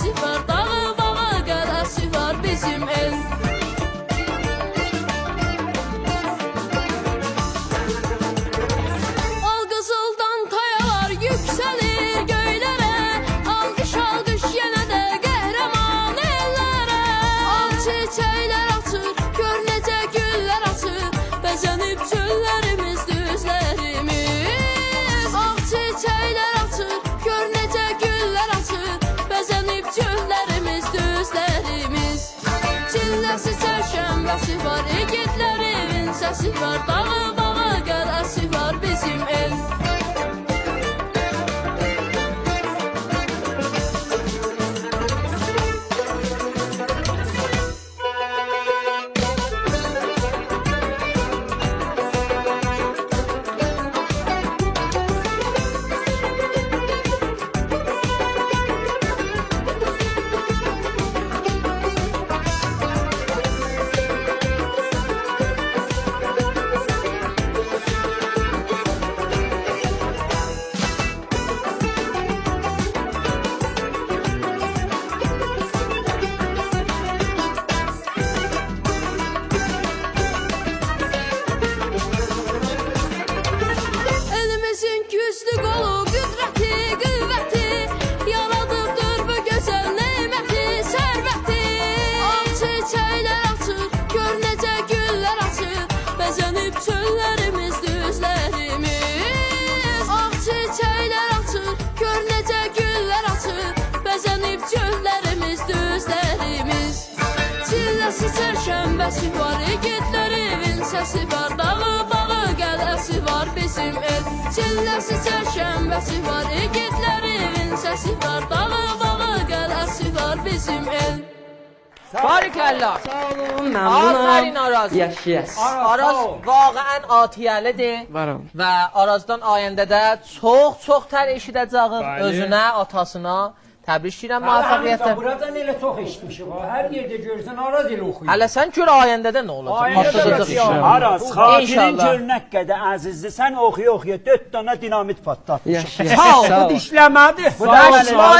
şənbəsi var, dağı bağı qələsi var bizim el. Al qızıldan tayalar yüksəlir göylərə, alqış alqış yenə də qəhrəman ellərə. Al çiçəklər açır, gör necə güllər açır, bəzənib çöllərimiz, düzlərimiz. Ağ çiçəklər açır, gör necə güllər açır, bəzənib çöllərimiz, düzlərimiz. Çilləsi çərşənbəsi var, igidlərin səsi var, dağı bağı qələsi var bizim el. Elimizin güclü qolu, qüdrəti, qüvvəti, yaradıbdır bu gözəl neməti, sərvəti. Ağ çiçəklər açır, gör necə güllər açır, bəzənib çöllərimiz, düzlərimiz. Ağ çiçəklər açır, gör necə güllər açır, bəzənib çöllərimiz, düzlərimiz. Çilləsi çərşənbəsi var, igidlərin səsi var, dağı bağı qələsi var bizim el. Çilləsi çərşənbəsi var, igidlərin səsi var, dağı bağı qələsi var bizim el. Barikəllah. Sağ olun, Aferin məmnunam. Araz. Yes. Araz vaqəən atiyəlidir Varım. və Arazdan ayəndə də çox tər eşidəcəyik Bəli. özünə, atasına. Təbrik edirəm müvəffəqiyyətlə. Buradan elə çox eşitmişik. Hər yerdə görsən Araz elə oxuyur. Hələ sən gör ayəndə də nə olacaq? Patladacaq inşallah. inşallah. Araz, xatirin İnşallah. görünək qədər əzizdir. Sən oxuya 4 dənə dinamit patlatmışsın. Yaşayın. Sağ ol. Sağ ol. Bu dişləmədi. Bu da İsmail